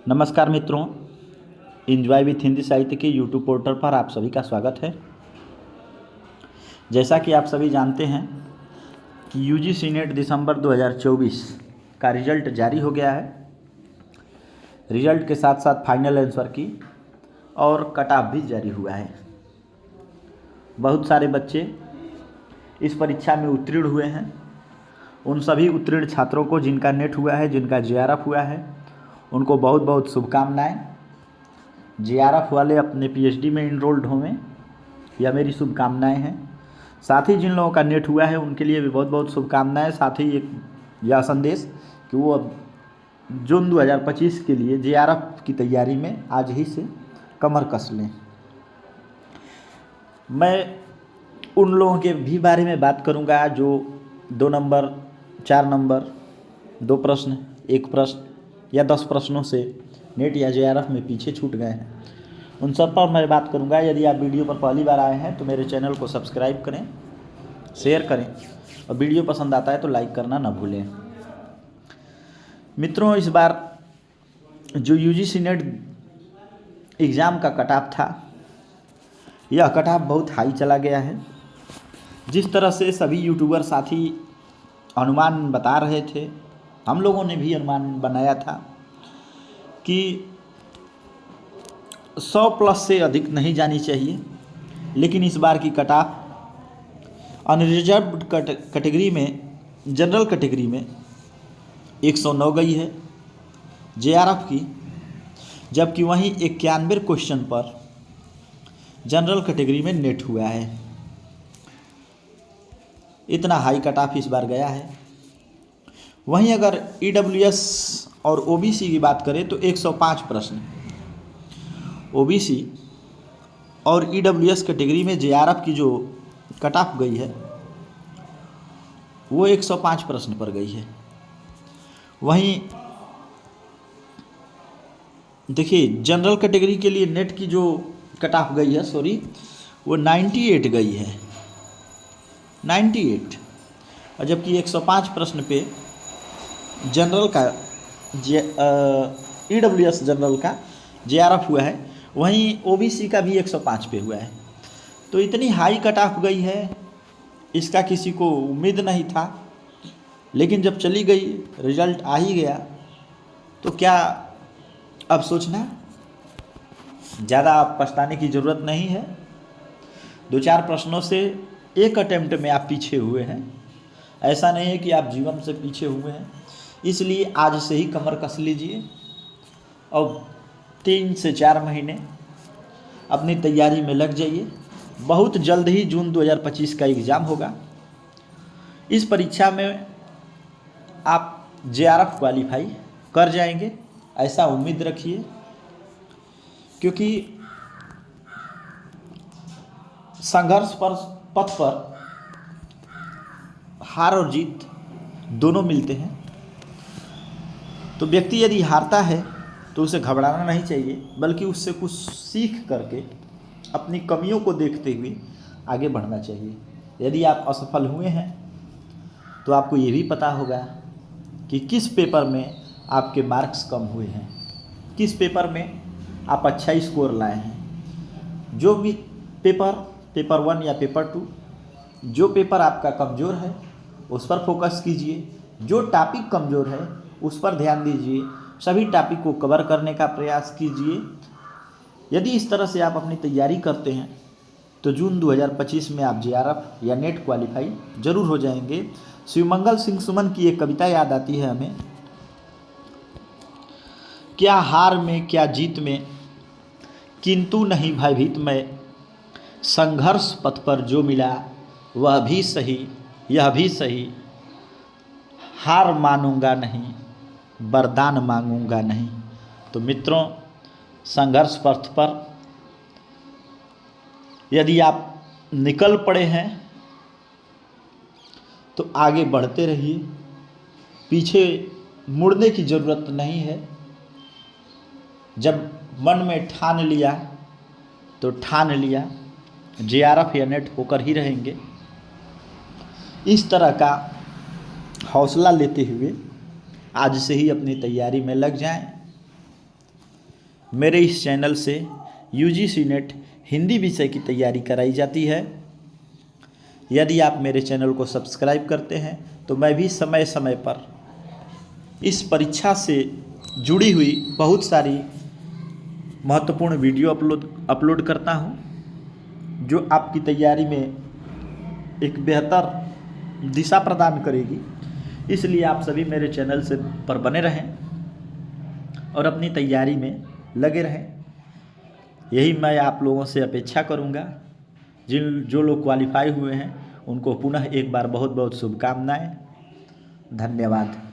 नमस्कार मित्रों, enjoy with Hindi साहित्य के यूट्यूब पोर्टल पर आप सभी का स्वागत है। जैसा कि आप सभी जानते हैं कि यूजीसी नेट दिसंबर 2024 का रिजल्ट जारी हो गया है। रिजल्ट के साथ साथ फाइनल आंसर की और कट ऑफ भी जारी हुआ है। बहुत सारे बच्चे इस परीक्षा में उत्तीर्ण हुए हैं। उन सभी उत्तीर्ण छात्रों को जिनका नेट हुआ है, जिनका जेआरएफ हुआ है, उनको बहुत बहुत शुभकामनाएं। जेआरएफ वाले अपने पीएचडी में इनरोल्ड होंगे, यह मेरी शुभकामनाएं हैं। साथ ही जिन लोगों का नेट हुआ है उनके लिए भी बहुत बहुत शुभकामनाएं। साथ ही एक यह संदेश कि वो अब जून 2025 के लिए जेआरएफ की तैयारी में आज ही से कमर कस लें। मैं उन लोगों के भी बारे में बात करूंगा जो 2 नंबर, 4 नंबर, 2 प्रश्न, 1 प्रश्न या 10 प्रश्नों से नेट या जेआरएफ में पीछे छूट गए हैं। उन सब पर मैं बात करूंगा। यदि आप वीडियो पर पहली बार आए हैं तो मेरे चैनल को सब्सक्राइब करें, शेयर करें और वीडियो पसंद आता है तो लाइक करना ना भूलें। मित्रों, इस बार जो यूजीसी नेट एग्ज़ाम का कट ऑफ था, यह कट ऑफ बहुत हाई चला गया है। जिस तरह से सभी यूट्यूबर साथी अनुमान बता रहे थे, हम लोगों ने भी अनुमान बनाया था कि 100 प्लस से अधिक नहीं जानी चाहिए। लेकिन इस बार की कट ऑफ अनरिजर्व्ड कैटेगरी में, जनरल कैटेगरी में 109 गई है जेआरएफ की, जबकि वहीं 91 क्वेश्चन पर जनरल कैटेगरी में नेट हुआ है। इतना हाई कट ऑफ इस बार गया है। वहीं अगर ईडब्ल्यूएस और ओबीसी की बात करें तो 105 प्रश्न ओबीसी और ईडब्ल्यूएस कैटेगरी में जेआरएफ की जो कट ऑफ गई है वो 105 प्रश्न पर गई है। वहीं देखिए, जनरल कैटेगरी के लिए नेट की जो कट ऑफ गई है, वो 98 गई है, 98। और जबकि 105 प्रश्न पे जनरल का ईडब्ल्यूएस जनरल का जेआरएफ हुआ है, वहीं ओबीसी का भी 105 पे हुआ है। तो इतनी हाई कट ऑफ गई है, इसका किसी को उम्मीद नहीं था। लेकिन जब चली गई, रिजल्ट आ ही गया, तो क्या अब सोचना, ज़्यादा आप पछताने की ज़रूरत नहीं है। 2-4 प्रश्नों से एक अटेम्प्ट में आप पीछे हुए हैं। ऐसा नहीं है कि आप जीवन से पीछे हुए हैं। इसलिए आज से ही कमर कस लीजिए और 3 से 4 महीने अपनी तैयारी में लग जाइए। बहुत जल्द ही जून 2025 का एग्ज़ाम होगा। इस परीक्षा में आप जेआरएफ क्वालिफाई कर जाएंगे, ऐसा उम्मीद रखिए, क्योंकि संघर्ष पर पथ पर हार और जीत दोनों मिलते हैं। तो व्यक्ति यदि हारता है तो उसे घबराना नहीं चाहिए, बल्कि उससे कुछ सीख करके अपनी कमियों को देखते हुए आगे बढ़ना चाहिए। यदि आप असफल हुए हैं तो आपको ये भी पता होगा कि किस पेपर में आपके मार्क्स कम हुए हैं, किस पेपर में आप अच्छा स्कोर लाए हैं। जो भी पेपर 1 या पेपर 2, जो पेपर आपका कमज़ोर है उस पर फोकस कीजिए, जो टॉपिक कमज़ोर है उस पर ध्यान दीजिए, सभी टॉपिक को कवर करने का प्रयास कीजिए। यदि इस तरह से आप अपनी तैयारी करते हैं तो जून 2025 में आप जेआरएफ या नेट क्वालिफाई जरूर हो जाएंगे। शिवमंगल सिंह सुमन की एक कविता याद आती है हमें, क्या हार में क्या जीत में, किंतु नहीं भयभीत मैं, संघर्ष पथ पर जो मिला वह भी सही, यह भी सही, हार मानूंगा नहीं, वरदान मांगूंगा नहीं। तो मित्रों, संघर्ष पथ पर यदि आप निकल पड़े हैं तो आगे बढ़ते रहिए, पीछे मुड़ने की ज़रूरत नहीं है। जब मन में ठान लिया तो ठान लिया, जेआरएफ या नेट होकर ही रहेंगे। इस तरह का हौसला लेते हुए आज से ही अपनी तैयारी में लग जाएं। मेरे इस चैनल से यूजीसी नेट हिंदी विषय की तैयारी कराई जाती है। यदि आप मेरे चैनल को सब्सक्राइब करते हैं तो मैं भी समय समय पर इस परीक्षा से जुड़ी हुई बहुत सारी महत्वपूर्ण वीडियो अपलोड करता हूं, जो आपकी तैयारी में एक बेहतर दिशा प्रदान करेगी। इसलिए आप सभी मेरे चैनल से पर बने रहें और अपनी तैयारी में लगे रहें। यही मैं आप लोगों से अपेक्षा करूंगा। जो लोग क्वालिफाई हुए हैं उनको पुनः एक बार बहुत बहुत शुभकामनाएं। धन्यवाद।